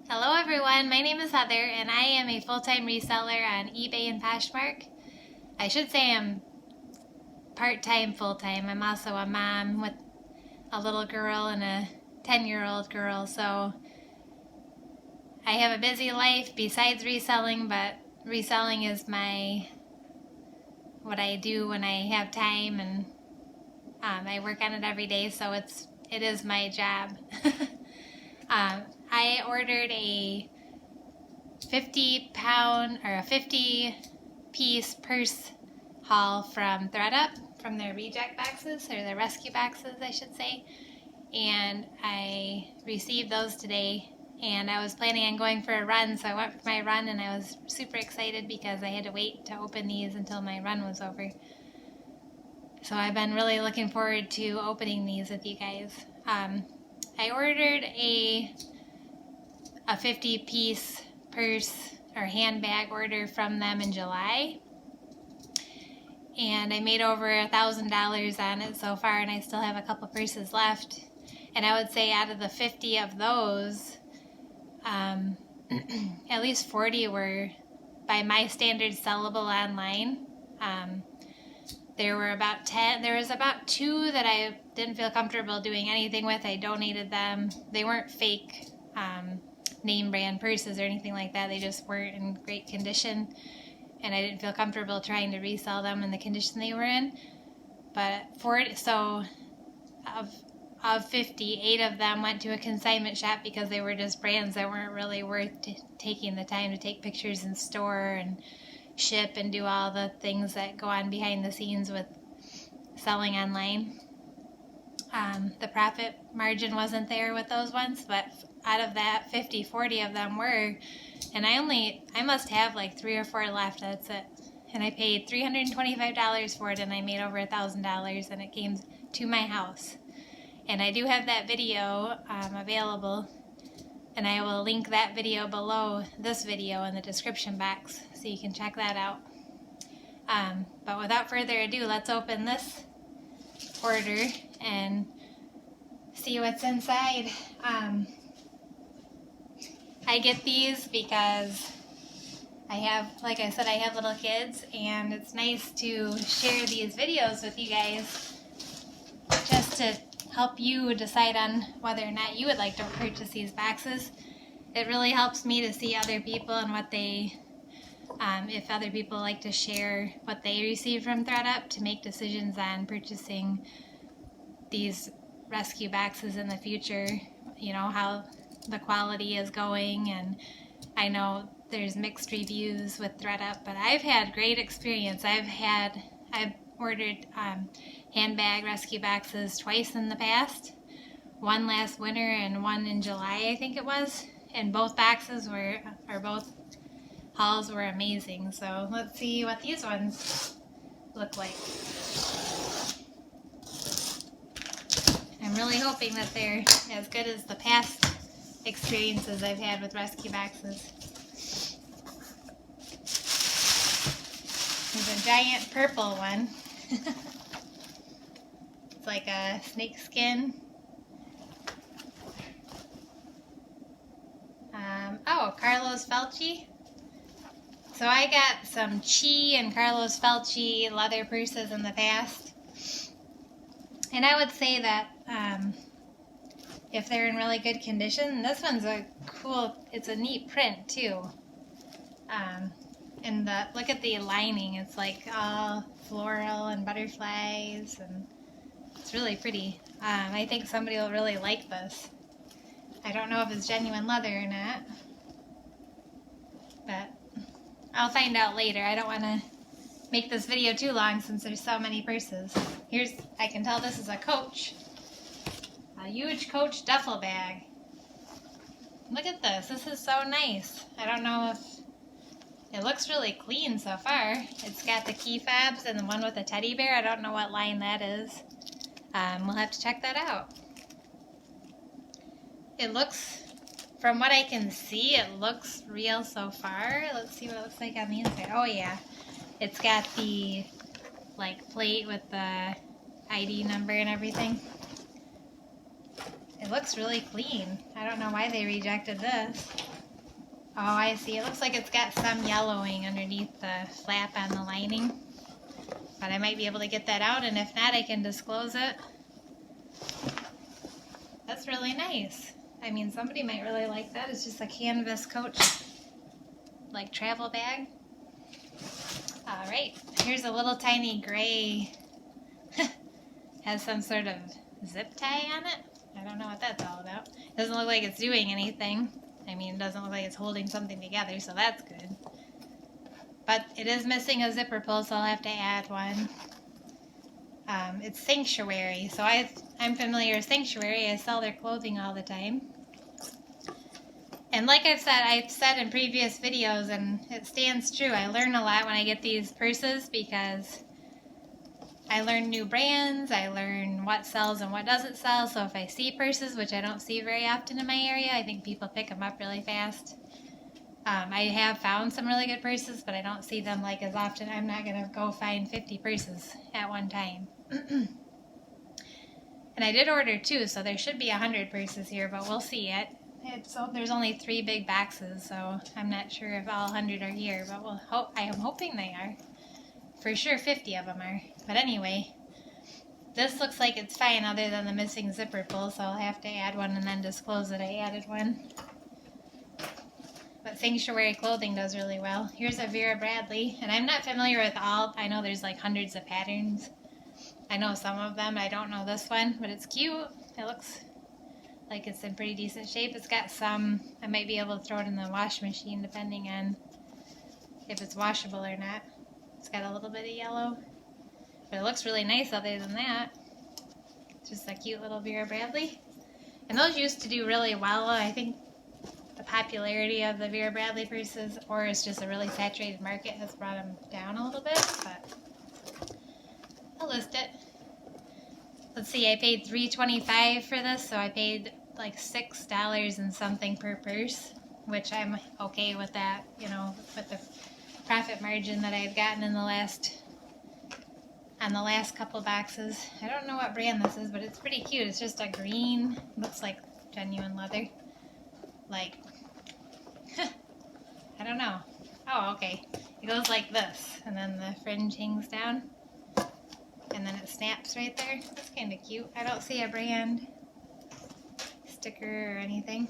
Hello everyone, my name is Heather and I am a full-time reseller on eBay and Poshmark. I should say I'm part-time, full-time. I'm also a mom with a little girl and a 10-year-old girl, so I have a busy life besides reselling, but reselling is what I do when I have time, and I work on it every day, so it is my job. I ordered a 50-piece purse haul from ThredUp, from their reject boxes, or their rescue boxes I should say, and I received those today, and I was planning on going for a run, so I went for my run and I was super excited because I had to wait to open these until my run was over. So I've been really looking forward to opening these with you guys. I ordered a 50-piece purse or handbag order from them in July, and I made over $1,000 on it so far, and I still have a couple purses left. And I would say out of the 50 of those, at least 40 were, by my standards, sellable online. There was about 2 that I didn't feel comfortable doing anything with. I donated them. They weren't fake name brand purses or anything like that. They just weren't in great condition, and I didn't feel comfortable trying to resell them in the condition they were in. But of 50, 8 of them went to a consignment shop because they were just brands that weren't really worth taking the time to take pictures in store and ship and do all the things that go on behind the scenes with selling online. The profit margin wasn't there with those ones, but out of that 50, 40 of them were, and I must have like 3 or 4 left. That's it. And I paid $325 for it, and I made over $1,000, and it came to my house. And I do have that video available, and I will link that video below this video in the description box so you can check that out. But without further ado, let's open this order and see what's inside. I get these because like I said, I have little kids, and it's nice to share these videos with you guys just to help you decide on whether or not you would like to purchase these boxes. It really helps me to see other people and what they, if other people like to share what they receive from ThredUp, to make decisions on purchasing these rescue boxes in the future. You know, how the quality is going, and I know there's mixed reviews with ThredUp, but I've had great experience. I've ordered handbag rescue boxes twice in the past, one last winter and one in July, I think it was, and both hauls were amazing. So let's see what these ones look like. I'm really hoping that they're as good as the past experiences I've had with rescue boxes. There's a giant purple one. It's like a snake skin. Oh, Carlos Felci. So I got some Chi and Carlos Felci leather purses in the past, and I would say that if they're in really good condition, this one's it's a neat print too. And look at the lining, it's like all floral and butterflies, and it's really pretty. I think somebody will really like this. I don't know if it's genuine leather or not, but I'll find out later. I don't want to make this video too long since there's so many purses. I can tell this is a Coach. A huge Coach duffel bag. Look at this. This is so nice. I don't know if... It looks really clean so far. It's got the key fobs and the one with the teddy bear. I don't know what line that is. We'll have to check that out. It looks, from what I can see, it looks real so far. Let's see what it looks like on the inside. Oh yeah. It's got the plate with the ID number and everything. It looks really clean. I don't know why they rejected this. Oh, I see. It looks like it's got some yellowing underneath the flap on the lining. But I might be able to get that out, and if not, I can disclose it. That's really nice. I mean, somebody might really like that. It's just a canvas coach, like travel bag. Alright, here's a little tiny gray, has some sort of zip tie on it. I don't know what that's all about. Doesn't look like it's doing anything. I mean, it doesn't look like it's holding something together, so that's good. But it is missing a zipper pull, so I'll have to add one. It's Sanctuary, so I'm familiar with Sanctuary. I sell their clothing all the time. And like I've said in previous videos, and it stands true, I learn a lot when I get these purses because I learn new brands, I learn what sells and what doesn't sell. So if I see purses, which I don't see very often in my area, I think people pick them up really fast. I have found some really good purses, but I don't see them like as often. I'm not going to go find 50 purses at one time. And I did order 2, so there should be 100 purses here, but we'll see it. There's only 3 big boxes, so I'm not sure if all 100 are here, but I am hoping they are. For sure 50 of them are. But anyway, this looks like it's fine other than the missing zipper pull, so I'll have to add one and then disclose that I added one. But Sanctuary clothing does really well. Here's a Vera Bradley, and I'm not familiar with all. I know there's like hundreds of patterns. I know some of them. I don't know this one, but it's cute. It looks like it's in pretty decent shape. It's got some, I might be able to throw it in the wash machine depending on if it's washable or not. It's got a little bit of yellow, but it looks really nice other than that. It's just a cute little Vera Bradley. And those used to do really well. I think the popularity of the Vera Bradley purses, or it's just a really saturated market, has brought them down a little bit, but I'll list it. Let's see, I paid $3.25 for this, so I paid like $6 and something per purse, which I'm okay with that, you know, with the profit margin that I've gotten in on the last couple boxes. I don't know what brand this is, but it's pretty cute. It's just a green, looks like genuine leather. Like, I don't know. Oh, okay. It goes like this, and then the fringe hangs down, and then it snaps right there. That's kind of cute. I don't see a brand sticker or anything.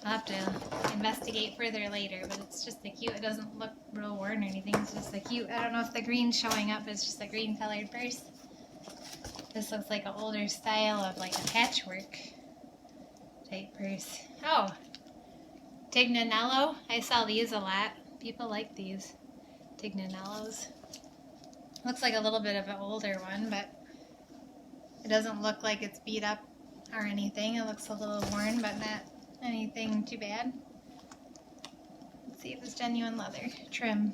I'll have to investigate further later, but it's just a cute. It doesn't look real worn or anything. It's just a cute. I don't know if the green's showing up. It's just a green colored purse. This looks like an older style of like a patchwork type purse. Oh, Tignanello. I sell these a lot. People like these Tignanellos. Looks like a little bit of an older one, but it doesn't look like it's beat up or anything. It looks a little worn, but not anything too bad. Let's see if it's genuine leather. Trim.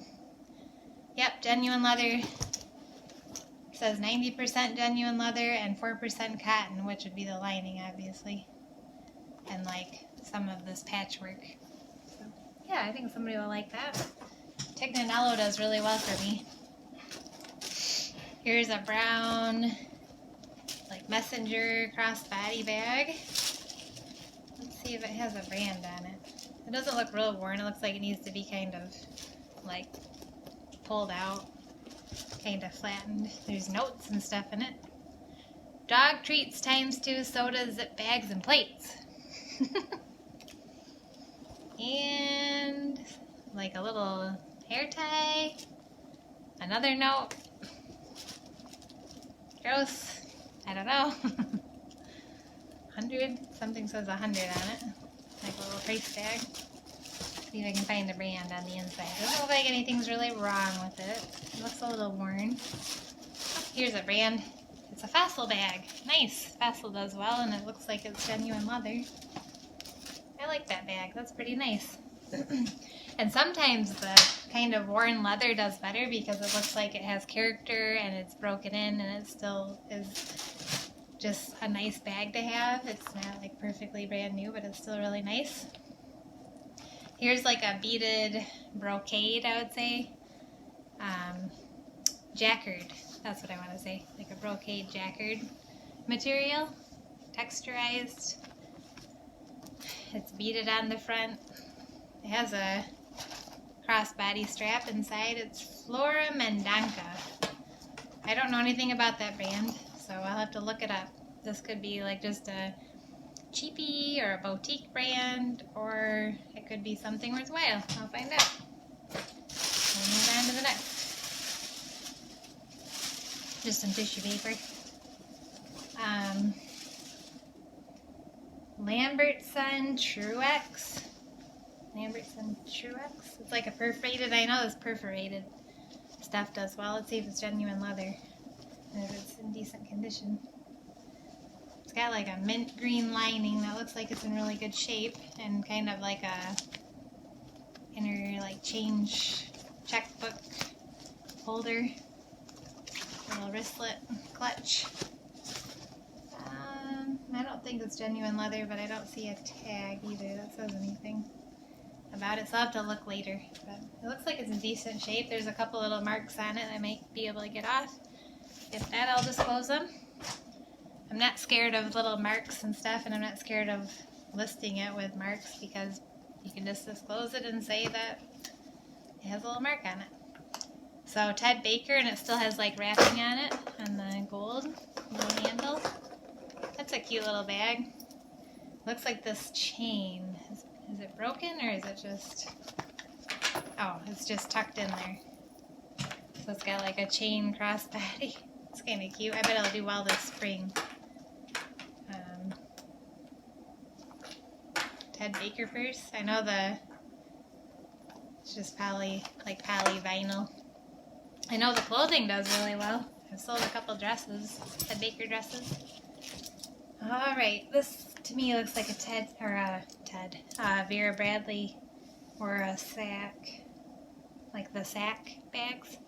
Yep, genuine leather. It says 90% genuine leather and 4% cotton, which would be the lining, obviously. And like some of this patchwork. So, yeah, I think somebody will like that. Tignanello does really well for me. Here's a brown, like messenger crossbody bag. Let's see if it has a brand on it. It doesn't look real worn. It looks like it needs to be kind of like pulled out, kind of flattened. There's notes and stuff in it. Dog treats ×2, sodas, zip bags, and plates. And like a little hair tie. Another note. Gross. I don't know. 100. Something says 100 on it. Like a little price tag. See if I can find the brand on the inside. Doesn't look like anything's really wrong with it. It looks a little worn. Here's a brand. It's a Fossil bag. Nice. Fossil does well, and it looks like it's genuine leather. I like that bag. That's pretty nice. And sometimes the kind of worn leather does better because it looks like it has character and it's broken in and it still is just a nice bag to have. It's not like perfectly brand new, but it's still really nice. Here's like a beaded brocade, I would say. Jacquard. That's what I want to say. Like a brocade jacquard material. Texturized. It's beaded on the front. It has a crossbody strap inside. It's Flora Mendonca. I don't know anything about that brand, so I'll have to look it up. This could be like just a cheapie or a boutique brand, or it could be something worthwhile. I'll find out. We'll move on to the next. Just some tissue paper. Lambertson Truex. Lambertson Truex. It's like a perforated. I know this perforated stuff does well. Let's see if it's genuine leather and if it's in decent condition. It's got like a mint green lining that looks like it's in really good shape, and kind of like a inner like change checkbook holder, little wristlet clutch. I don't think it's genuine leather, but I don't see a tag either that says anything about it, so I'll have to look later. But it looks like it's in decent shape. There's a couple little marks on it I might be able to get off. If not, I'll dispose them. I'm not scared of little marks and stuff, and I'm not scared of listing it with marks, because you can just disclose it and say that it has a little mark on it. So Ted Baker, and it still has like wrapping on it, and the gold little handle. That's a cute little bag. Looks like this chain. Is it broken, or is it just... Oh, it's just tucked in there. So it's got like a chain crossbody. It's kind of cute. I bet it'll do well this spring. Ted Baker purse. I know it's just poly vinyl. I know the clothing does really well. I've sold a couple dresses, Ted Baker dresses. Alright, this to me looks like a Vera Bradley or a sack, like the sack bags,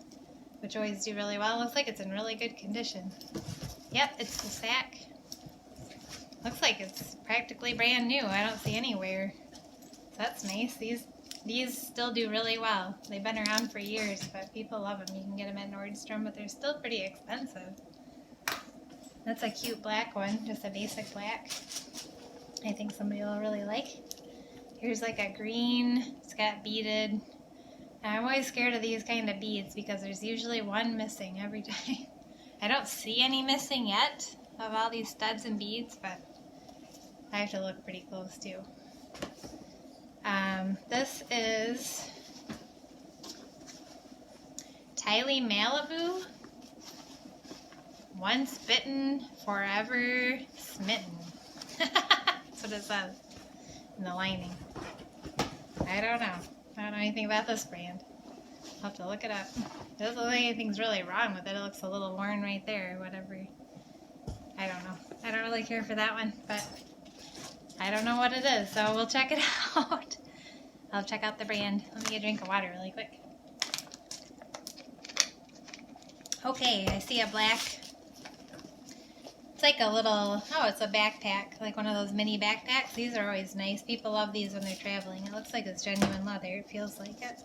which always do really well. Looks like it's in really good condition. Yep, it's the sack. Looks like it's practically brand new. I don't see any wear. So that's nice. These still do really well. They've been around for years, but people love them. You can get them at Nordstrom, but they're still pretty expensive. That's a cute black one, just a basic black. I think somebody will really like. Here's like a green. It's got beaded. And I'm always scared of these kind of beads because there's usually one missing every time. I don't see any missing yet of all these studs and beads, but I have to look pretty close too. This is Tylee Malibu. Once bitten, forever smitten. That's what it says in the lining. I don't know. I don't know anything about this brand. I'll have to look it up. It doesn't look like anything's really wrong with it. It looks a little worn right there or whatever. I don't know. I don't really care for that one, but I don't know what it is, so we'll check it out. I'll check out the brand. Let me get a drink of water really quick. Okay, I see a black... It's like a little, it's a backpack, like one of those mini backpacks. These are always nice. People love these when they're traveling. It looks like it's genuine leather. It feels like it.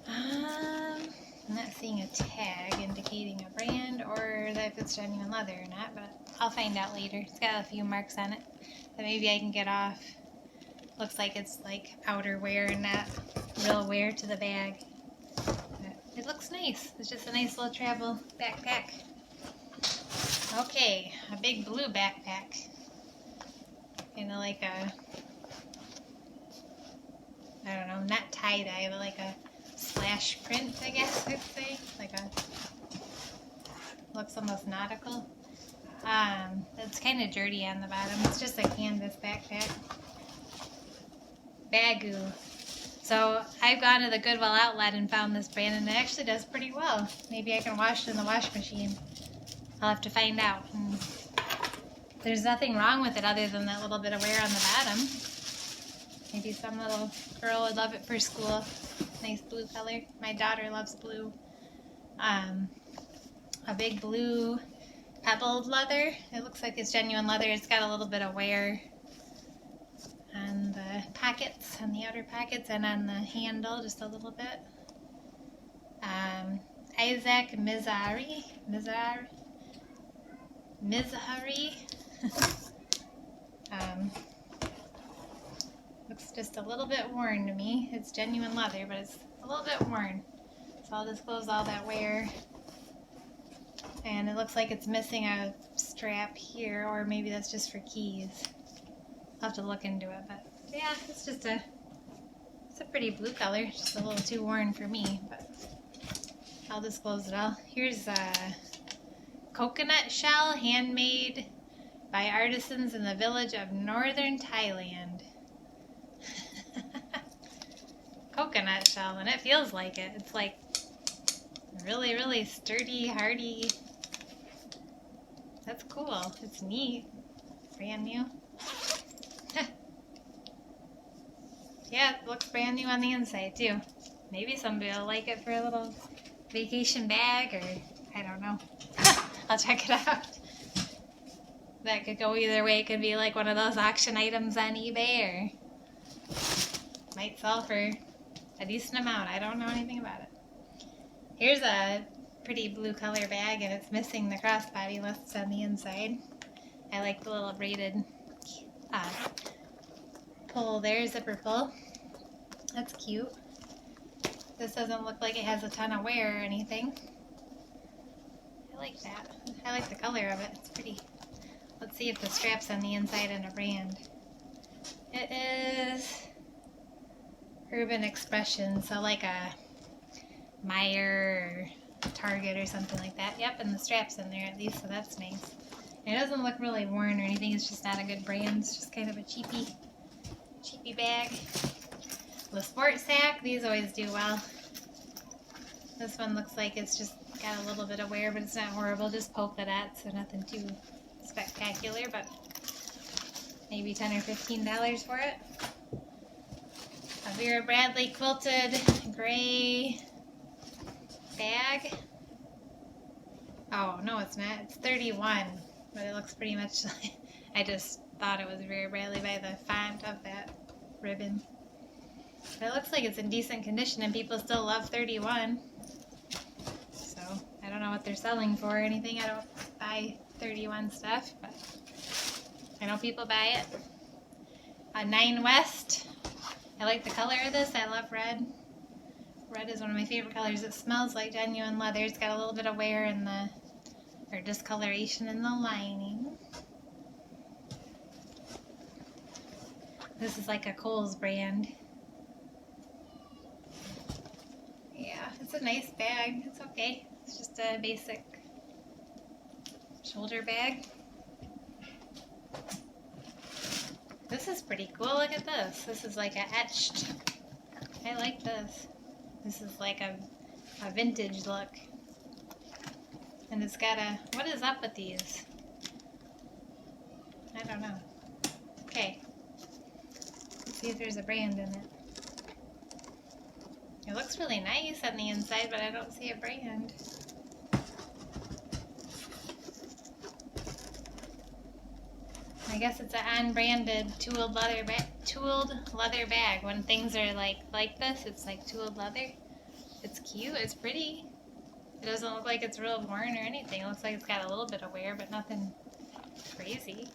I'm not seeing a tag indicating a brand or that if it's genuine leather or not, but I'll find out later. It's got a few marks on it that maybe I can get off. Looks like it's like outer wear and not real wear to the bag. But it looks nice. It's just a nice little travel backpack. Okay, a big blue backpack. Kind of like a, I don't know, not tie-dye, but like a slash print, I guess I'd say. Like a, looks almost nautical. It's kind of dirty on the bottom. It's just a canvas backpack. Bagoo. So I've gone to the Goodwill outlet and found this brand, and it actually does pretty well. Maybe I can wash it in the wash machine. I'll have to find out. And there's nothing wrong with it other than that little bit of wear on the bottom. Maybe some little girl would love it for school. Nice blue color. My daughter loves blue. A big blue pebbled leather. It looks like it's genuine leather. It's got a little bit of wear on the pockets, on the outer pockets, and on the handle, just a little bit. Isaac Mizrahi. Looks just a little bit worn to me. It's genuine leather, but it's a little bit worn. So I'll disclose all that wear. And it looks like it's missing a strap here, or maybe that's just for keys. I'll have to look into it, but yeah, it's a pretty blue color, just a little too worn for me, but I'll disclose it all. Here's a coconut shell, handmade by artisans in the village of northern Thailand. Coconut shell, and it feels like it. It's like really, really sturdy, hardy. That's cool. It's neat. Brand new. Yeah, it looks brand new on the inside too. Maybe somebody will like it for a little vacation bag, or I don't know. I'll check it out. That could go either way. It could be like one of those auction items on eBay, or might sell for a decent amount. I don't know anything about it. Here's a pretty blue color bag, and it's missing the crossbody lists on the inside. I like the little braided pull there, zipper pull. That's cute. This doesn't look like it has a ton of wear or anything. I like that. I like the color of it. It's pretty. Let's see if the strap's on the inside and a brand. It is Urban Expression, so like a Meyer or Target or something like that. Yep, and the strap's in there at least, so that's nice. And it doesn't look really worn or anything. It's just not a good brand. It's just kind of a cheapy bag. The sport sack, these always do well. This one looks like it's just got a little bit of wear, but it's not horrible. Just polka dots, so nothing too spectacular, but maybe $10 or $15 for it. A Vera Bradley quilted gray bag. Oh, no, it's not. It's $31, but it looks pretty much like, I just thought it was Vera Bradley by the font of that ribbon. But it looks like it's in decent condition, and people still love $31. So I don't know what they're selling for or anything. I don't buy $31 stuff, but I know people buy it. A 9 West. I like the color of this. I love red. Red is one of my favorite colors. It smells like genuine leather. It's got a little bit of wear in the, or discoloration in the lining. This is like a Kohl's brand. Yeah, it's a nice bag. It's okay. It's just a basic shoulder bag. This is pretty cool. Look at this. This is like a etched. I like this. This is like a vintage look. And it's got a, what is up with these? I don't know. Okay. Let's see if there's a brand in it. It looks really nice on the inside, but I don't see a brand. I guess it's an unbranded tooled leather bag. When things are like this, it's like tooled leather. It's cute. It's pretty. It doesn't look like it's real worn or anything. It looks like it's got a little bit of wear, but nothing crazy.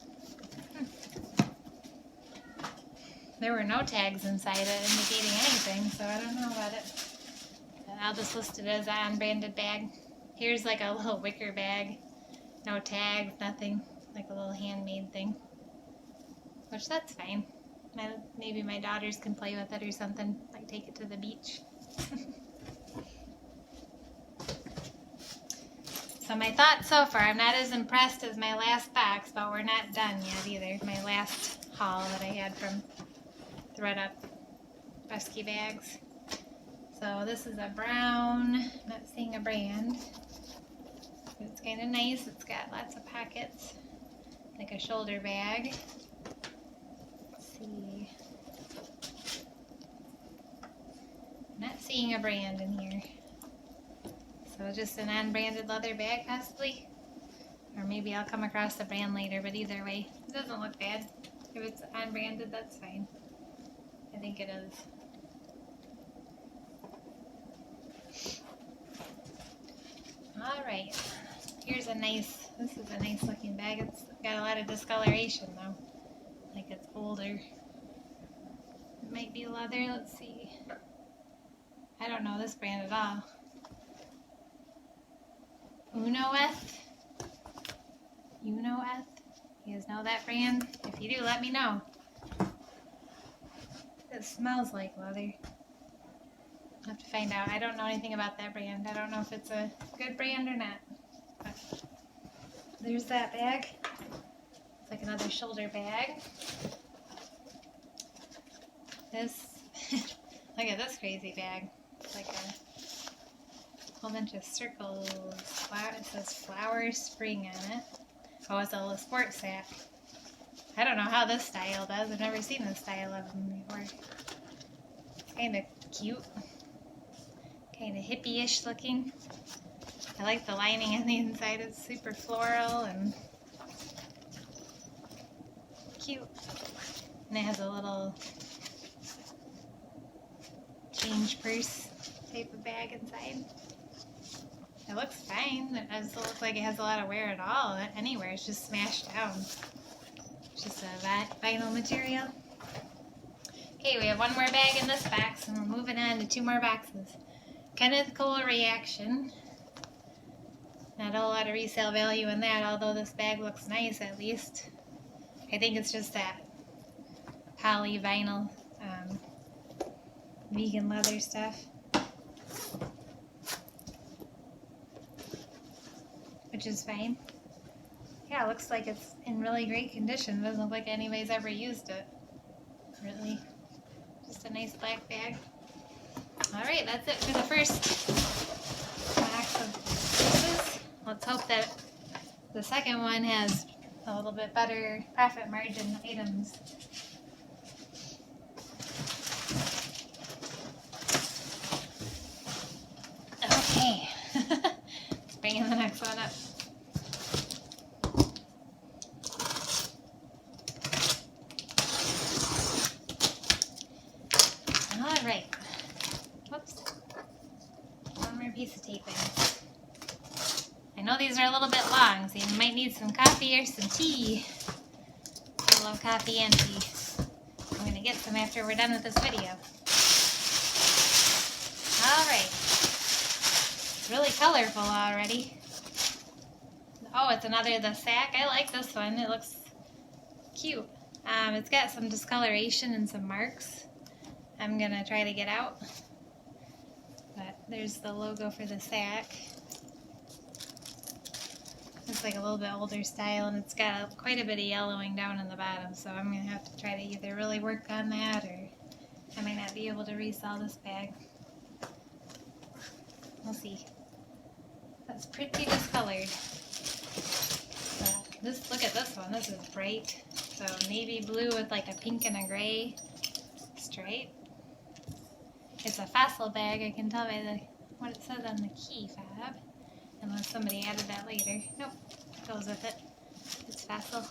There were no tags inside it indicating anything, so I don't know about it. I'll just list it as an unbranded bag. Here's like a little wicker bag. No tags, nothing. Like a little handmade thing. Which, that's fine. Maybe my daughters can play with it or something. Like take it to the beach. So my thoughts so far, I'm not as impressed as my last box, but we're not done yet either. My last haul that I had from ThredUp rescue bags. So this is a brown, not seeing a brand. It's kind of nice. It's got lots of pockets, like a shoulder bag. Let's see. Not seeing a brand in here. So just an unbranded leather bag possibly. Or maybe I'll come across the brand later, but either way, it doesn't look bad. If it's unbranded, that's fine. I think it is. Alright, here's a nice, this is a nice looking bag. It's got a lot of discoloration though, like it's older. leather. Let's see. I don't know this brand at all. Unoeth. Unoeth. You guys know that brand? If you do, let me know. It smells like leather. I'll have to find out. I don't know anything about that brand. I don't know if it's a good brand or not. But there's that bag. It's like another shoulder bag. This, look at this crazy bag. It's like a whole bunch of circles. It says Flower Spring on it. Oh, it's a sport sack. I don't know how this style does. I've never seen this style of them before. It's kind of cute. Kind of hippie-ish looking. I like the lining on the inside. It's super floral and cute. And it has a little change purse type of bag inside. It looks fine. It doesn't look like it has a lot of wear at all anywhere. It's just smashed down. It's just a vinyl material. Okay, we have one more bag in this box and we're moving on to 2 more boxes. Kind of cool reaction. Not a whole lot of resale value in that, although this bag looks nice at least. I think it's just that poly vinyl vegan leather stuff. Which is fine. Yeah, it looks like it's in really great condition. It doesn't look like anybody's ever used it. Really. Just a nice black bag. Alright, that's it for the first box of pieces. Let's hope that the second one has a little bit better profit margin items. Okay. Let's bring in the next one up. Alright. Whoops. One more piece of taping. I know these are a little bit long, so you might need some coffee or some tea. I love coffee and tea. I'm going to get some after we're done with this video. Alright. It's really colorful already. Oh, it's another the sack. I like this one. It looks cute. It's got some discoloration and some marks. I'm going to try to get out. But there's the logo for the sack. It's like a little bit older style, and it's got quite a bit of yellowing down in the bottom, so I'm going to have to try to either really work on that, or I might not be able to resell this bag. We'll see. That's pretty discolored. Look at this one. This is bright. So navy blue with like a pink and a gray stripe. It's a fossil bag. I can tell by what it says on the key fob. Unless somebody added that later. Nope, it goes with it. It's fossil.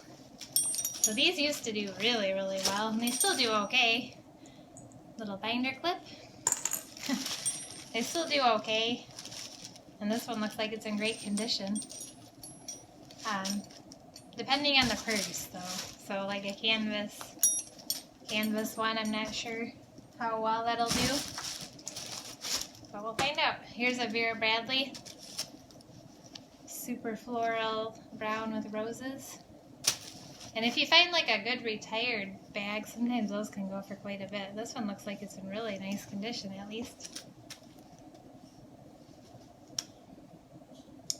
So these used to do really, really well, and they still do okay. Little binder clip. They still do okay. And this one looks like it's in great condition. Depending on the purse, though. So like a canvas one, I'm not sure how well that'll do. But we'll find out. Here's a Vera Bradley. Super floral brown with roses. And if you find like a good retired bag, sometimes those can go for quite a bit. This one looks like it's in really nice condition, at least.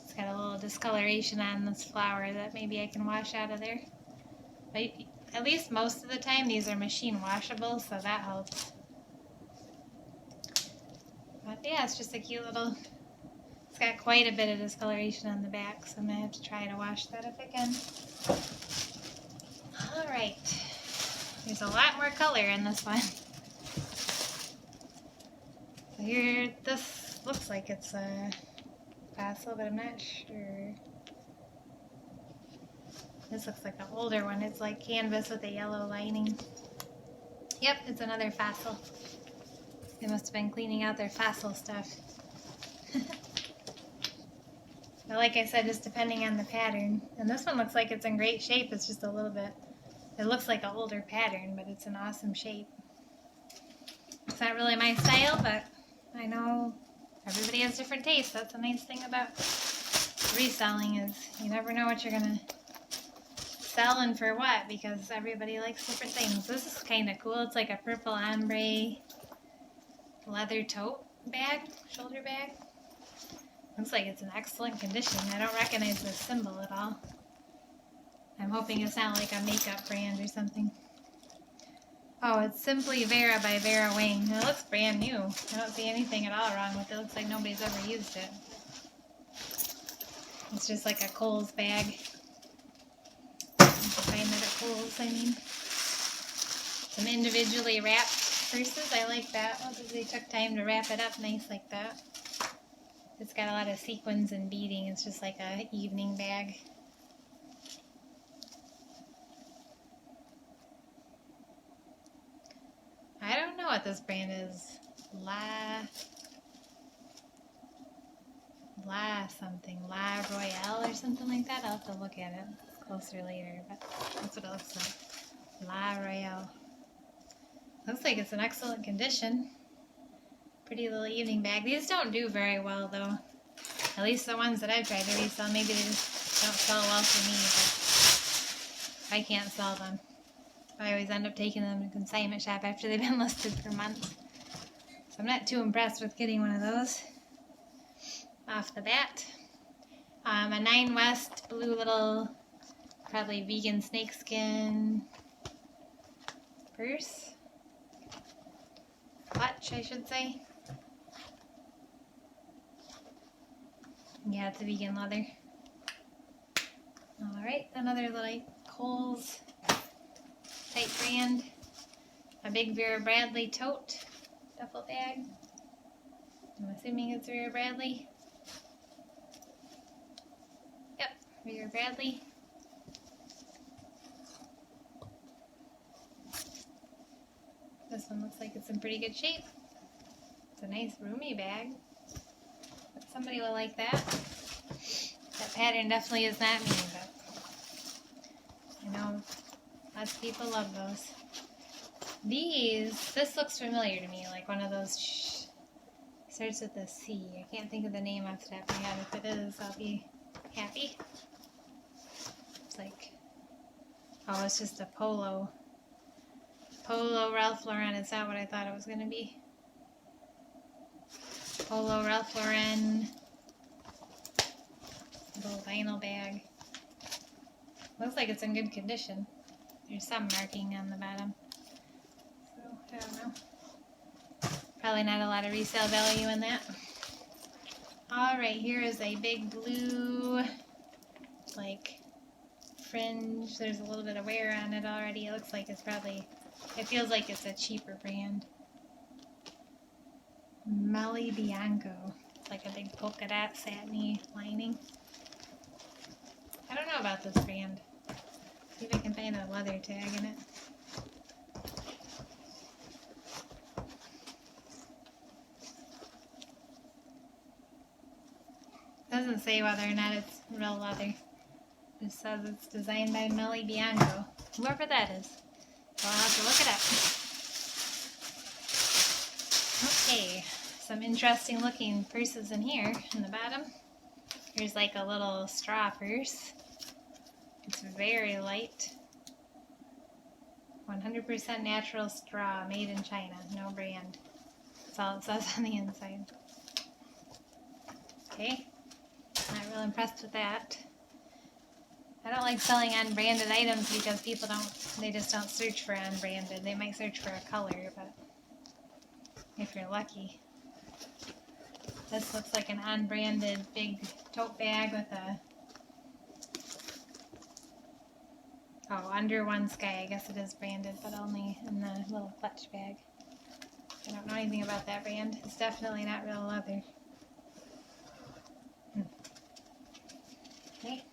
It's got a little discoloration on this flower that maybe I can wash out of there. But at least most of the time these are machine washable, so that helps. But yeah, it's just a cute little... It's got quite a bit of discoloration on the back, so I'm going to have to try to wash that if I can. Alright. There's a lot more color in this one. So here, this looks like it's a fossil, but I'm not sure. This looks like an older one. It's like canvas with a yellow lining. Yep, it's another fossil. They must have been cleaning out their fossil stuff. But like I said, just depending on the pattern. And this one looks like it's in great shape. It's just a little bit, it looks like an older pattern, but it's an awesome shape. It's not really my style, but I know everybody has different tastes. That's the nice thing about reselling, is you never know what you're gonna sell and for what, because everybody likes different things. This is kind of cool. It's like a purple ombre leather tote bag, shoulder bag. Looks like it's in excellent condition. I don't recognize this symbol at all. I'm hoping it's not like a makeup brand or something. Oh, it's Simply Vera by Vera Wang. It looks brand new. I don't see anything at all wrong with it. It looks like nobody's ever used it. It's just like a Kohl's bag. You can find that at Kohl's, I mean. Some individually wrapped purses. I like that. Well, they took time to wrap it up nice like that. It's got a lot of sequins and beading. It's just like a evening bag. I don't know what this brand is. La Royale or something like that. I'll have to look at it closer later, but that's what it looks like. La Royale. Looks like it's in excellent condition. Pretty little evening bag. These don't do very well though. At least the ones that I've tried to resell. Maybe they just don't sell well for me, but I can't sell them. I always end up taking them to consignment shop after they've been listed for months. So I'm not too impressed with getting one of those off the bat. A 9 West blue little, probably vegan snakeskin purse. Clutch, I should say. Yeah, it's a vegan leather. Alright, another little Kohl's type brand. A big Vera Bradley tote duffel bag. I'm assuming it's Vera Bradley. Yep, Vera Bradley. This one looks like it's in pretty good shape. It's a nice roomy bag. But somebody will like that. That pattern definitely is not me, but I know lots of people love those. This looks familiar to me, like one of those starts with a C. I can't think of the name off the top of my head. If it is, I'll be happy. It's like, oh, it's just a polo Ralph Lauren. It's not what I thought it was going to be. Polo Ralph Lauren little vinyl bag. Looks like it's in good condition. There's some marking on the bottom. So, I don't know. Probably not a lot of resale value in that. Alright, here is a big blue, like, fringe. There's a little bit of wear on it already. It looks like it's probably, it feels like it's a cheaper brand. Melly Bianco. It's like a big polka dot satiny lining. I don't know about this brand. See if I can find a leather tag in it. Doesn't say whether or not it's real leather. It says it's designed by Melly Bianco. Whoever that is. So I'll have to look it up. Okay, some interesting looking purses in here in the bottom. Here's like a little straw purse. It's very light. 100% natural straw, made in China, no brand. That's all it says on the inside. Okay, not real impressed with that. I don't like selling unbranded items because people they just don't search for unbranded. They might search for a color, but if you're lucky. This looks like an unbranded big tote bag with a, oh, Under One Sky. I guess it is branded, but only in the little clutch bag. I don't know anything about that brand. It's definitely not real leather. Okay.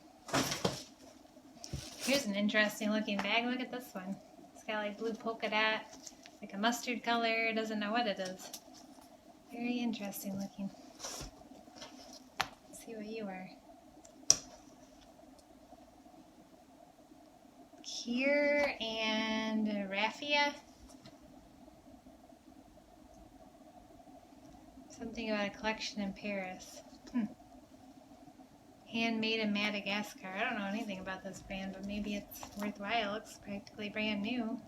Here's an interesting looking bag. Look at this one. It's got like blue polka dot, like a mustard color. It doesn't know what it is. Very interesting looking. Let's see what you are. Kier and Raffia. Something about a collection in Paris. Handmade in Madagascar. I don't know anything about this brand, but maybe it's worthwhile. It looks practically brand new.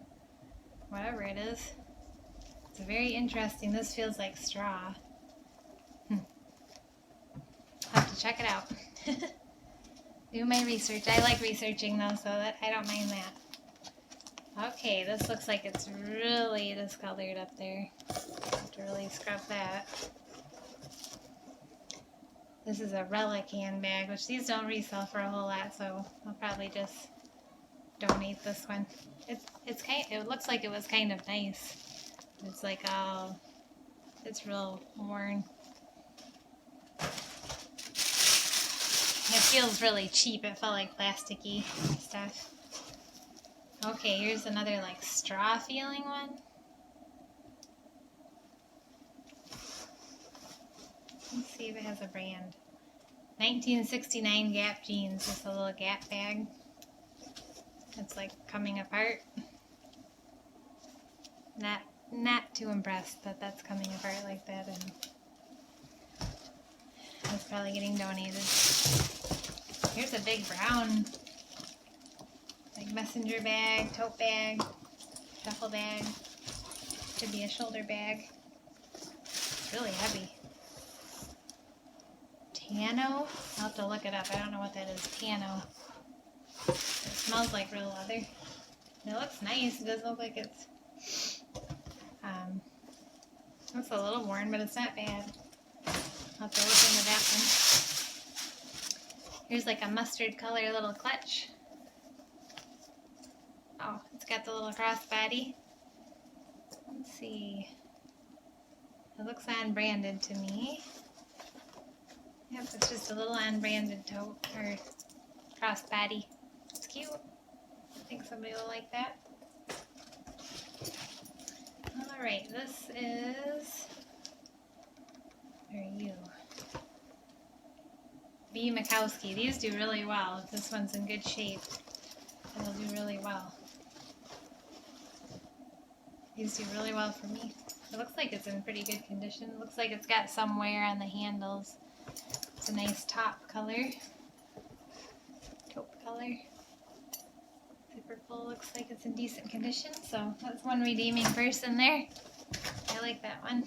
Whatever it is. It's very interesting. This feels like straw. I'll have to check it out. Do my research. I like researching though, so that I don't mind that. Okay, this looks like it's really discolored up there. Have to really scrub that. This is a relic handbag, which these don't resell for a whole lot, so I'll probably just donate this one. It looks like it was kind of nice. It's like all, it's real worn. It feels really cheap. It felt like plasticky stuff. Okay, here's another like straw feeling one. Let's see if it has a brand. 1969 Gap jeans. Just a little Gap bag. It's like coming apart. Not too impressed that that's coming apart like that, and it's probably getting donated. Here's a big brown like messenger bag, tote bag, duffel bag. Could be a shoulder bag. It's really heavy. Tano? I'll have to look it up. I don't know what that is. Tano. It smells like real leather. It looks nice. It doesn't look like it's a little worn, but it's not bad. I'll have to look into that one. Here's like a mustard color little clutch. Oh, it's got the little crossbody. Let's see. It looks unbranded to me. Yep, it's just a little unbranded tote or crossbody. It's cute. I think somebody will like that. Alright, this is, where are you? B. Mikowski. These do really well. If this one's in good shape, it'll do really well. These do really well for me. It looks like it's in pretty good condition. It looks like it's got some wear on the handles. It's a nice top color. Taupe color. Zipper pull looks like it's in decent condition, so that's one redeeming person there. I like that one.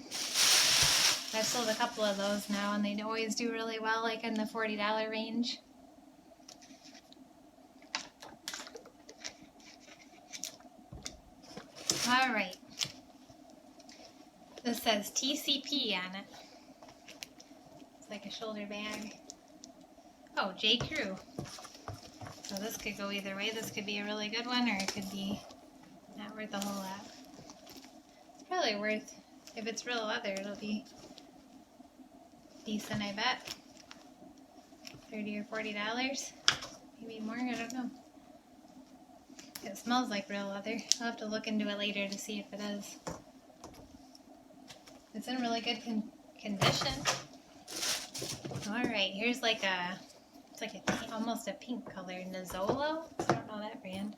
I've sold a couple of those now, and they always do really well, like in the $40 range. Alright. This says TCP on it. It's like a shoulder bag. Oh, J. Crew. So this could go either way. This could be a really good one, or it could be not worth a whole lot. It's probably worth, if it's real leather, it'll be decent, I bet. $30 or $40. Maybe more, I don't know. It smells like real leather. I'll have to look into it later to see if it is. It's in really good condition. Alright, here's like a, it's like a, almost a pink color. Nizzolo? I don't know that brand.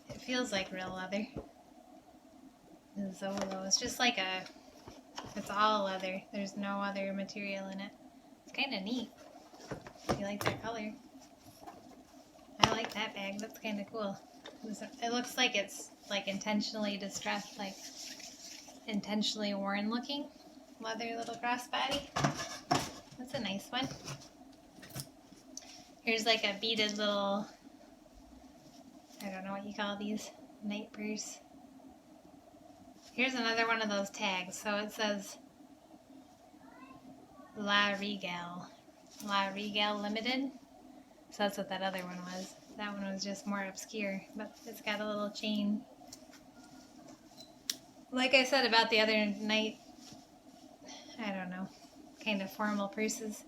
It feels like real leather. Nizzolo. It's just like a, it's all leather. There's no other material in it. It's kind of neat. If you like that color. I like that bag. That's kind of cool. It looks like it's like intentionally distressed, like intentionally worn looking. Leather little crossbody. That's a nice one. Here's like a beaded little, I don't know what you call these, night purse. Here's another one of those tags. So it says La Regal Limited. So that's what that other one was. That one was just more obscure, but it's got a little chain. Like I said about the other night, I don't know, kind of formal purses.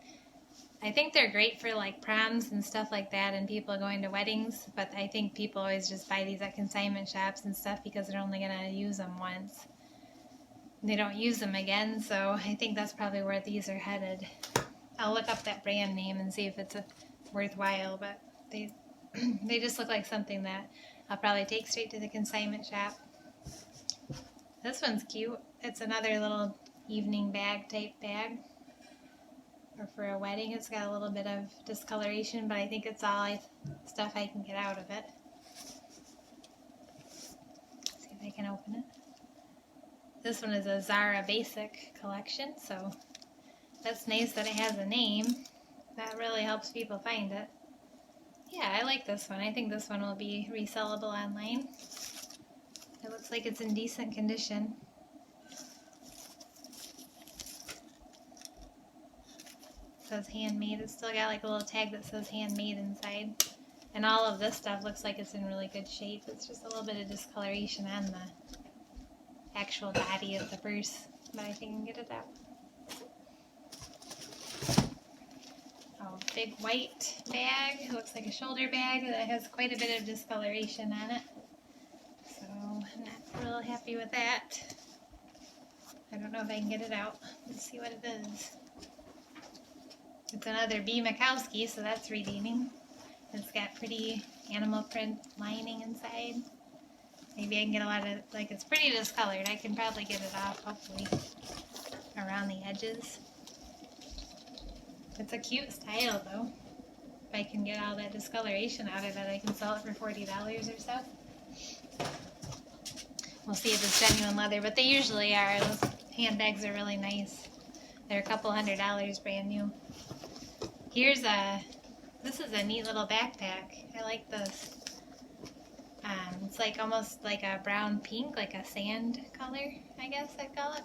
I think they're great for like proms and stuff like that and people going to weddings, but I think people always just buy these at consignment shops and stuff because they're only going to use them once. They don't use them again, so I think that's probably where these are headed. I'll look up that brand name and see if it's worthwhile, but they just look like something that I'll probably take straight to the consignment shop. This one's cute. It's another little evening bag type bag. Or for a wedding. It's got a little bit of discoloration, but I think it's all stuff I can get out of it. See if I can open it. This one is a Zara Basic collection, so that's nice that it has a name. That really helps people find it. Yeah, I like this one. I think this one will be resellable online. It looks like it's in decent condition. It says handmade. It's still got like a little tag that says handmade inside. And all of this stuff looks like it's in really good shape. It's just a little bit of discoloration on the actual body of the purse, but I think I can get it out. Oh, big white bag. It looks like a shoulder bag that has quite a bit of discoloration on it. So I'm not real happy with that. I don't know if I can get it out. Let's see what it is. It's another B. Makowski, so that's redeeming. It's got pretty animal print lining inside. Maybe I can get a lot of, like, it's pretty discolored. I can probably get it off, hopefully, around the edges. It's a cute style, though. If I can get all that discoloration out of it, I can sell it for $40 or so. We'll see if it's genuine leather, but they usually are. Those handbags are really nice. They're a couple $100 brand new. Here's this is a neat little backpack. I like this. It's like almost like a brown pink, like a sand color, I guess I'd call it.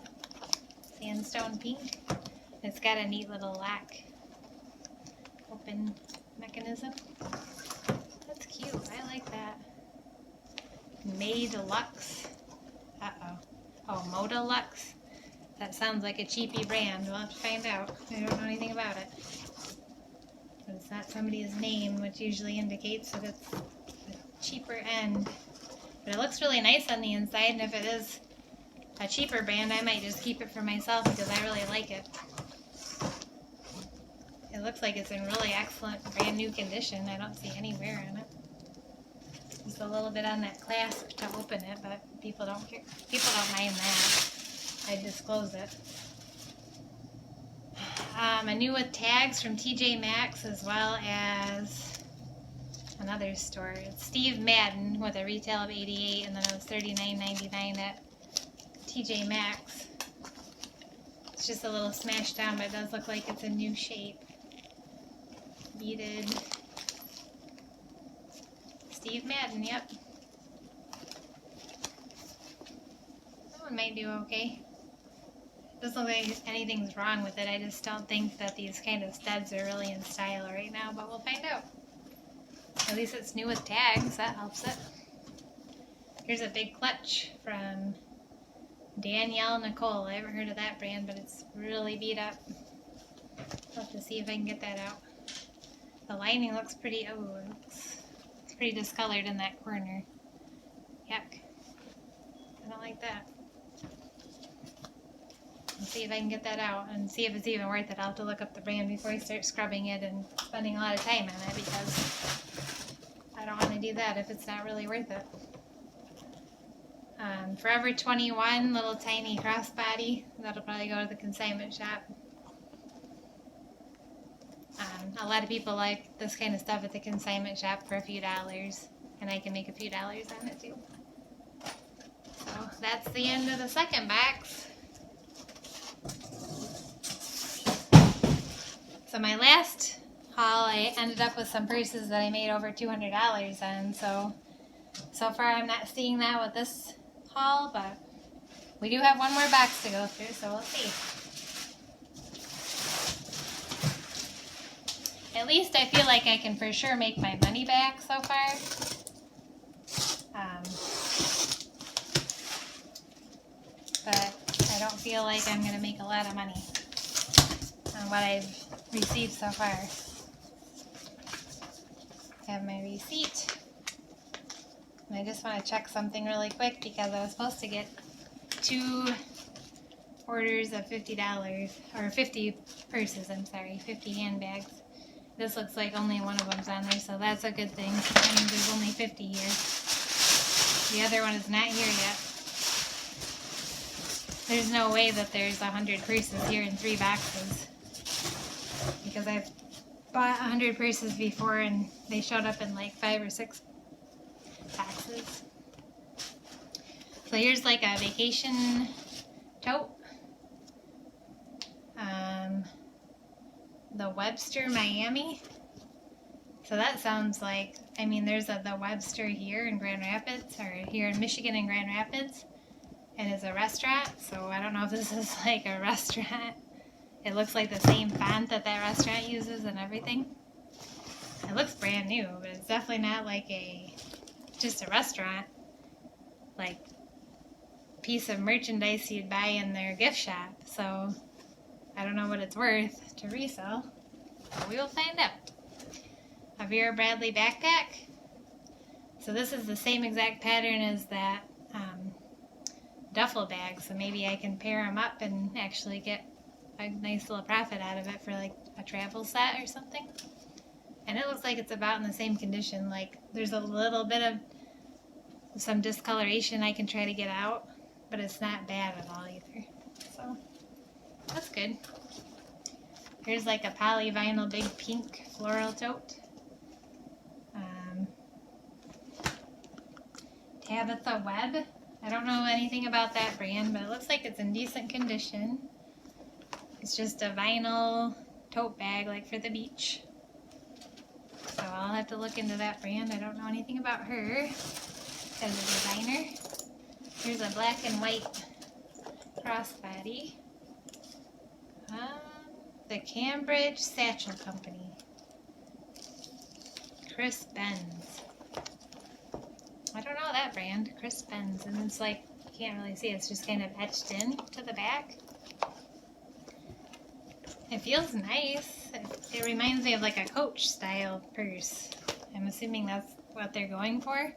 Sandstone pink. It's got a neat little lock open mechanism. That's cute. I like that. Made Lux. Uh-oh. Oh, Moda Lux. That sounds like a cheapy brand. We'll have to find out. I don't know anything about it. But it's not somebody's name, which usually indicates that it's the cheaper end. But it looks really nice on the inside, and if it is a cheaper brand, I might just keep it for myself because I really like it. It looks like it's in really excellent, brand new condition. I don't see any wear on it. Just a little bit on that clasp to open it, but people don't care. People don't mind that. I disclose it. A new with tags from TJ Maxx, as well as another store. It's Steve Madden with a retail of $88, and then it was $39.99 at TJ Maxx. It's just a little smashed down, but it does look like it's in new shape. Beaded. Steve Madden, yep. That one might do okay. Doesn't look like anything's wrong with it. I just don't think that these kind of studs are really in style right now, but we'll find out. At least it's new with tags. That helps it. Here's a big clutch from Danielle Nicole. I haven't heard of that brand, but it's really beat up. I'll have to see if I can get that out. The lining looks pretty, it's pretty discolored in that corner. Yuck. I don't like that. I'll see if I can get that out and see if it's even worth it. I'll have to look up the brand before I start scrubbing it and spending a lot of time on it, because I don't want to do that if it's not really worth it. Forever 21, little tiny crossbody. That'll probably go to the consignment shop. A lot of people like this kind of stuff at the consignment shop for a few dollars, and I can make a few dollars on it too. So that's the end of the second box. So my last haul, I ended up with some purses that I made over $200 on. So far I'm not seeing that with this haul, but we do have one more box to go through, so we'll see. At least I feel like I can for sure make my money back so far. But I don't feel like I'm going to make a lot of money on what I've received so far. I have my receipt. And I just want to check something really quick because I was supposed to get 2 orders of $50, or 50 purses, I'm sorry, 50 handbags. This looks like only one of them's on there, so that's a good thing. That means there's only 50 here. The other one is not here yet. There's no way that there's 100 purses here in 3 boxes. Because I've bought 100 purses before and they showed up in like 5 or 6 boxes. So here's like a vacation tote. The Webster Miami. So that sounds like, I mean, there's the Webster here in Grand Rapids, or here in Michigan in Grand Rapids, and it's a restaurant. So I don't know if this is like a restaurant. It looks like the same font that restaurant uses and everything. It looks brand new, but it's definitely not like just a restaurant, like piece of merchandise you'd buy in their gift shop. So I don't know what it's worth to resell, but we will find out. A Vera Bradley backpack. So this is the same exact pattern as that duffel bag, so maybe I can pair them up and actually get a nice little profit out of it for like a travel set or something. And it looks like it's about in the same condition. Like there's a little bit of some discoloration I can try to get out, but it's not bad at all either. So that's good. Here's like a polyvinyl big pink floral tote. Tabitha Webb. I don't know anything about that brand, but it looks like it's in decent condition. It's just a vinyl tote bag like for the beach. So I'll have to look into that brand. I don't know anything about her as a designer. Here's a black and white crossbody. The Cambridge Satchel Company. Chris Benz. I don't know that brand, Chris Benz. And it's like, you can't really see, it's just kind of etched in to the back. It feels nice. It reminds me of like a Coach style purse. I'm assuming that's what they're going for.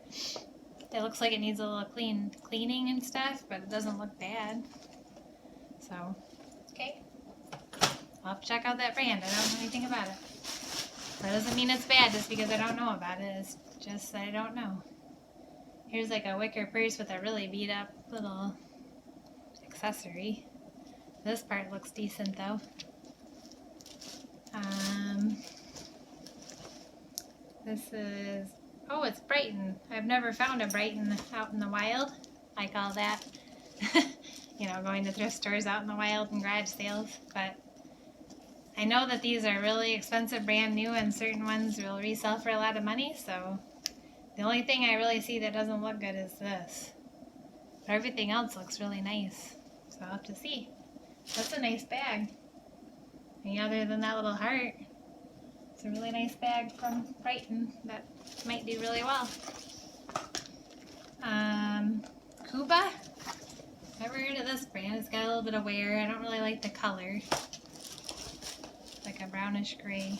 It looks like it needs a little cleaning and stuff, but it doesn't look bad. So, okay. I'll have to check out that brand. I don't know anything about it. That doesn't mean it's bad just because I don't know about it. It's just that I don't know. Here's like a wicker purse with a really beat up little accessory. This part looks decent though. This is, oh, it's Brighton. I've never found a Brighton out in the wild. I call that, you know, going to thrift stores out in the wild and garage sales. But I know that these are really expensive brand new and certain ones will resell for a lot of money. So the only thing I really see that doesn't look good is this. But everything else looks really nice. So I'll have to see. That's a nice bag. And other than that little heart, it's a really nice bag from Brighton that might do really well. Cuba. Never heard of this brand. It's got a little bit of wear. I don't really like the color. It's like a brownish gray.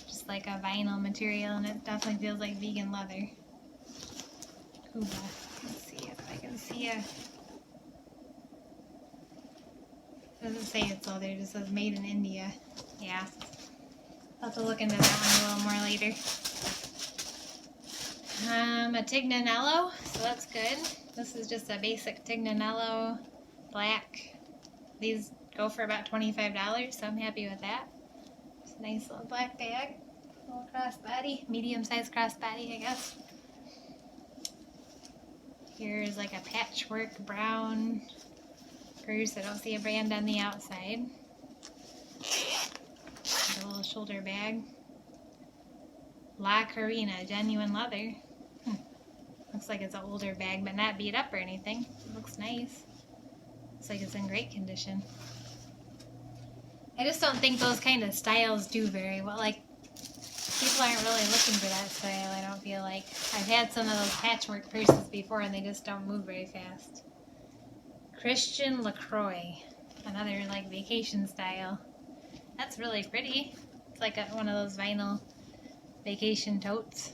Just like a vinyl material, and it definitely feels like vegan leather. Cuba. Let's see if I can see a... It doesn't say it's leather, it just says made in India. Yeah. I'll have to look into that one a little more later. A Tignanello, so that's good. This is just a basic Tignanello black. These go for about $25, so I'm happy with that. It's a nice little black bag. Little crossbody, medium-sized crossbody, I guess. Here's like a patchwork brown purse. I don't see a brand on the outside. A little shoulder bag. La Carina, genuine leather. Looks like it's an older bag, but not beat up or anything. It looks nice. Looks like it's in great condition. I just don't think those kind of styles do very well. Like, people aren't really looking for that style, I don't feel like. I've had some of those patchwork purses before and they just don't move very fast. Christian LaCroix. Another like vacation style. That's really pretty. It's like one of those vinyl vacation totes.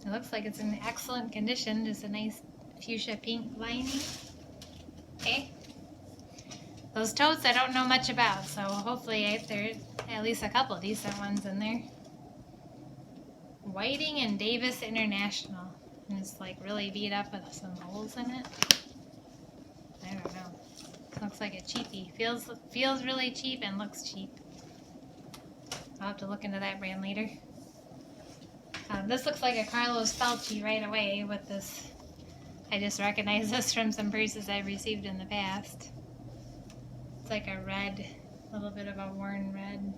It looks like it's in excellent condition. Just a nice fuchsia pink lining. Okay. Those totes I don't know much about, so hopefully there are at least a couple decent ones in there. Whiting and Davis International. And it's like really beat up with some holes in it. I don't know. Looks like a cheapie. Feels really cheap and looks cheap. I'll have to look into that brand later. This looks like a Carlos Falchi right away with this. I just recognize this from some purses I've received in the past. It's like a red, a little bit of a worn red.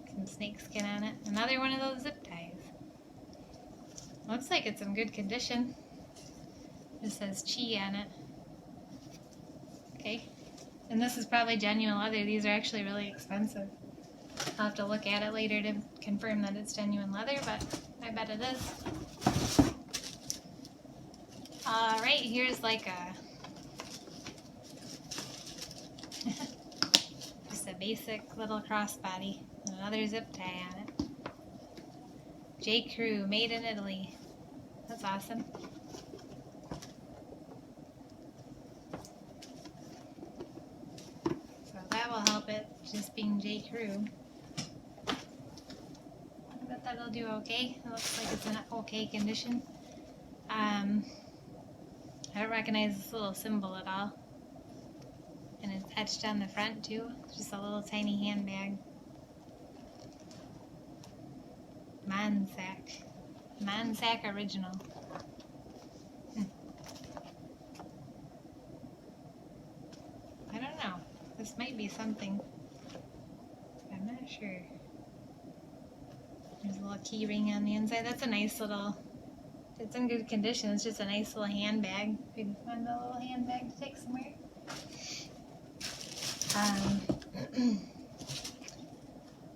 Some snakeskin on it. Another one of those zip ties. Looks like it's in good condition. It says Chi on it. Okay. And this is probably genuine leather. These are actually really expensive. I'll have to look at it later to confirm that it's genuine leather, but I bet it is. Alright, here's like a just a basic little crossbody and another zip tie on it. J. Crew, made in Italy. That's awesome. So that will help it just being J. Crew. I bet that'll do okay. It looks like it's in okay condition. I don't recognize this little symbol at all. And it's etched on the front too. It's just a little tiny handbag. Mansack original. I don't know. This might be something. I'm not sure. There's a little key ring on the inside. That's a nice little, it's in good condition. It's just a nice little handbag. If you find a little handbag to take somewhere.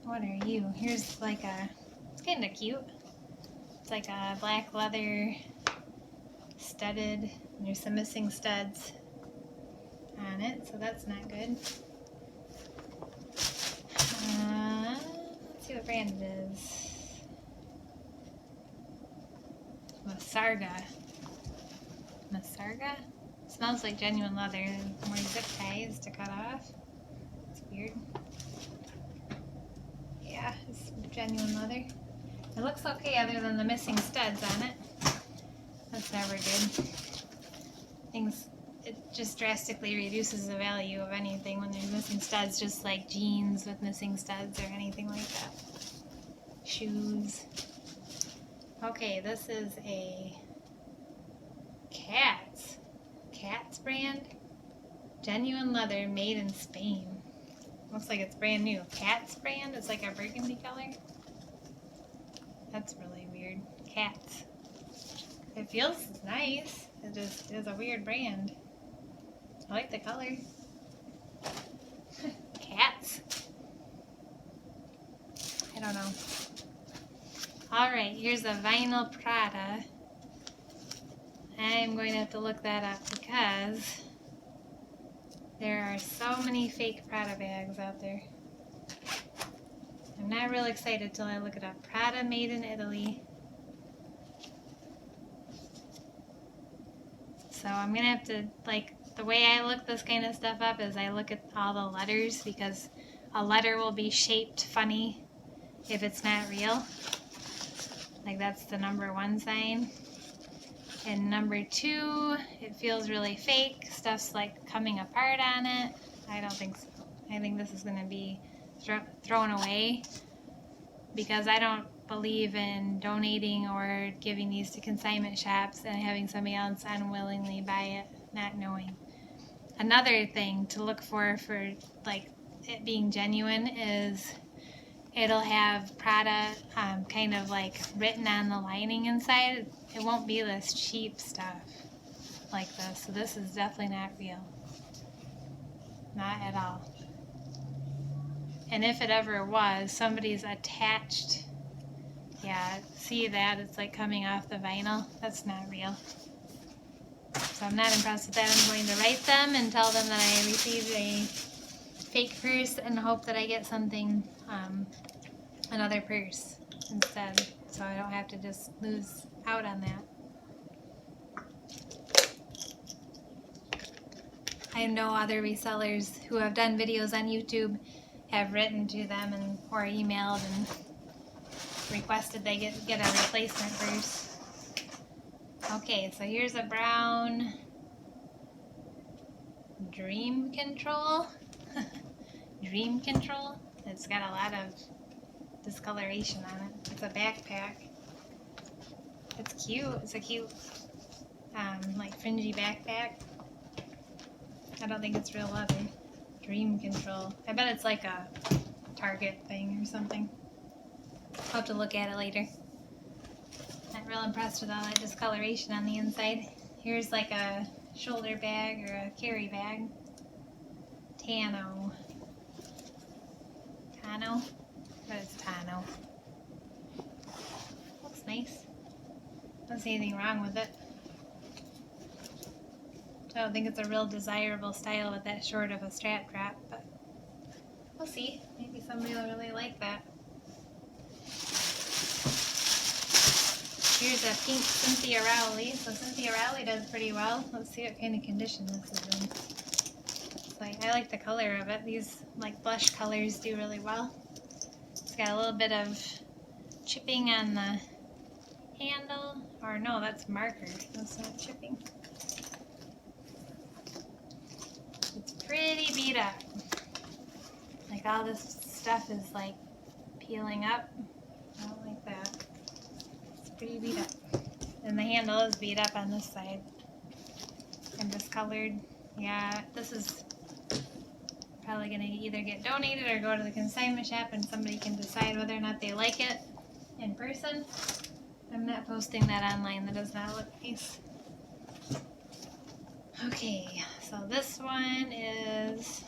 What are you? Here's like a, it's kind of cute. It's like a black leather studded, and there's some missing studs on it, so that's not good. Let's see what brand it is. Masarga. Smells like genuine leather. More zip ties to cut off. It's weird. Yeah, it's genuine leather. It looks okay other than the missing studs on it. That's never good. It just drastically reduces the value of anything when there's missing studs, just like jeans with missing studs or anything like that. Shoes. Okay, this is a Cat's brand. Genuine leather made in Spain. Looks like it's brand new. Cat's brand. It's like a burgundy color. That's really weird. Cats. It feels nice. It just is a weird brand. I like the color. Cats. I don't know. Alright, here's a vinyl Prada. I'm going to have to look that up because there are so many fake Prada bags out there. I'm not real excited till I look it up. Prada made in Italy. So I'm going to have to, like, the way I look this kind of stuff up is I look at all the letters, because a letter will be shaped funny if it's not real. Like, that's the number 1 sign. And number 2, it feels really fake. Stuff's like coming apart on it. I don't think so. I think this is going to be thrown away, because I don't believe in donating or giving these to consignment shops and having somebody else unwillingly buy it, not knowing. Another thing to look for like it being genuine is it'll have Prada kind of like written on the lining inside. It won't be this cheap stuff like this. So this is definitely not real. Not at all. And if it ever was, somebody's attached. Yeah, see that? It's like coming off the vinyl. That's not real. So I'm not impressed with that. I'm going to write them and tell them that I received a fake purse and hope that I get something, another purse instead. So I don't have to just lose out on that. I know other resellers who have done videos on YouTube have written to them or emailed and requested they get a replacement purse. Okay, so here's a brown Dream Control. Dream Control. It's got a lot of discoloration on it. It's a backpack. It's cute. It's a cute, like fringy backpack. I don't think it's real leather. Dream Control. I bet it's like a Target thing or something. I'll have to look at it later. Not real impressed with all that discoloration on the inside. Here's like a shoulder bag or a carry bag. Tano. Tano? But it's Tano. Looks nice. Don't see anything wrong with it. I don't think it's a real desirable style with that short of a strap drop, but we'll see. Maybe somebody will really like that. Here's a pink Cynthia Rowley. So Cynthia Rowley does pretty well. Let's see what kind of condition this is in. It's like, I like the color of it. These like blush colors do really well. It's got a little bit of chipping on the handle. Or no, that's marker. That's not chipping. It's pretty beat up. Like all this stuff is like peeling up. I don't like that. It's pretty beat up. And the handle is beat up on this side. And discolored. Yeah, this is probably going to either get donated or go to the consignment shop and somebody can decide whether or not they like it in person. I'm not posting that online. That does not look nice. Okay, so this one is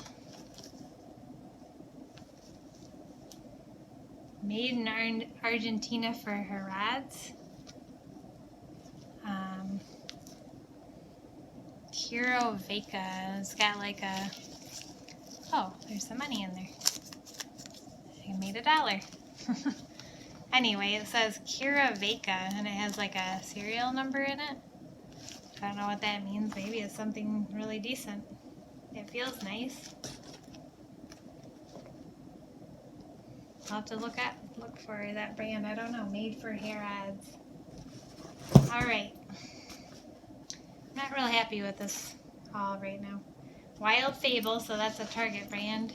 made in Argentina for Herads. Hero Veka. It's got like a, oh, there's some money in there. I made $1. Anyway, it says Kira Veka and it has like a serial number in it. I don't know what that means. Maybe it's something really decent. It feels nice. I'll have to look for that brand. I don't know. Made for hair ads. Alright. Not real happy with this haul right now. Wild Fable, so that's a Target brand.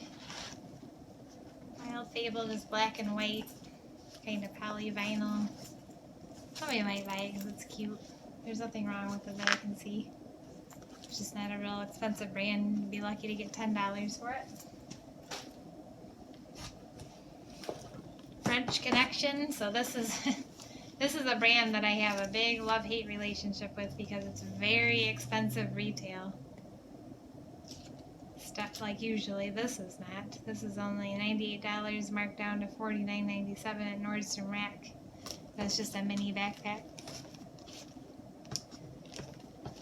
Wild Fable is black and white. Kind of polyvinyl. Somebody might buy it because it's cute. There's nothing wrong with it that I can see. It's just not a real expensive brand. You'd be lucky to get $10 for it. French Connection. So this is this is a brand that I have a big love-hate relationship with because it's very expensive retail. Stuff like usually this is not. This is only $98 marked down to $49.97 at Nordstrom Rack. That's just a mini backpack.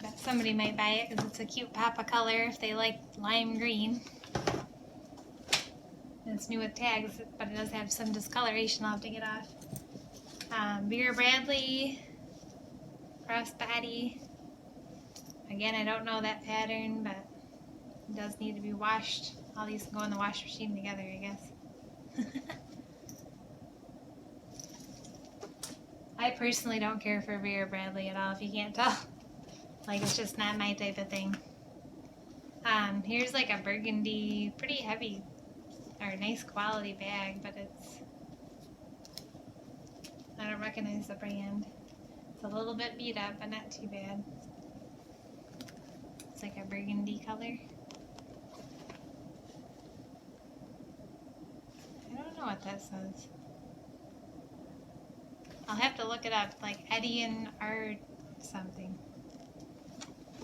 But somebody might buy it because it's a cute pop of color if they like lime green. And it's new with tags, but it does have some discoloration I'll have to get off. Vera Bradley crossbody. Again, I don't know that pattern, but it does need to be washed. All these can go in the wash machine together, I guess. I personally don't care for Vera Bradley at all, if you can't tell. Like, it's just not my type of thing. Here's like a burgundy, pretty heavy, or nice quality bag, but it's, I don't recognize the brand. It's a little bit beat up, but not too bad. It's like a burgundy color. I don't know what that says. I'll have to look it up, like Eddie and Art something.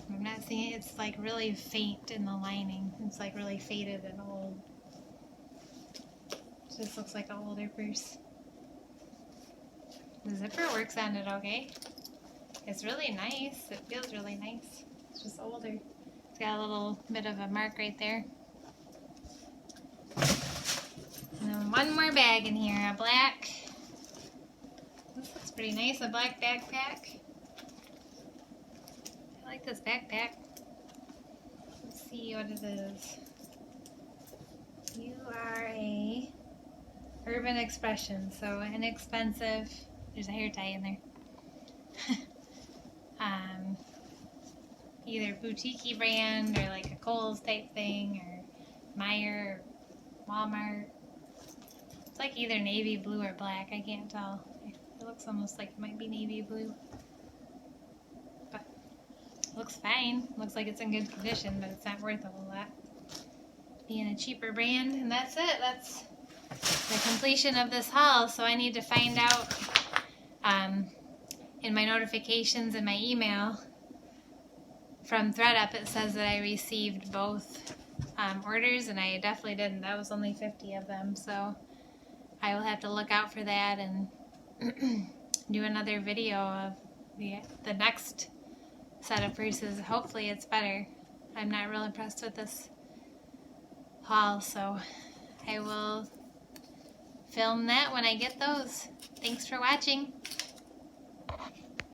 I'm not seeing it. It's like really faint in the lining. It's like really faded and old. It just looks like an older purse. The zipper works on it okay. It's really nice. It feels really nice. It's just older. It's got a little bit of a mark right there. And then one more bag in here, a black. This looks pretty nice, a black backpack. I like this backpack. Let's see what it is. You are a Urban Expression, so inexpensive. There's a hair tie in there. either boutique brand or like a Kohl's type thing or Meijer or Walmart. It's like either navy blue or black. I can't tell. It looks almost like it might be navy blue. But it looks fine. Looks like it's in good condition, but it's not worth a whole lot. Being a cheaper brand. And that's it. That's the completion of this haul. So I need to find out in my notifications in my email from ThredUp, it says that I received both orders, and I definitely didn't. That was only 50 of them, so I will have to look out for that and do another video of the next set of purses. Hopefully it's better. I'm not real impressed with this haul, so I will film that when I get those. Thanks for watching.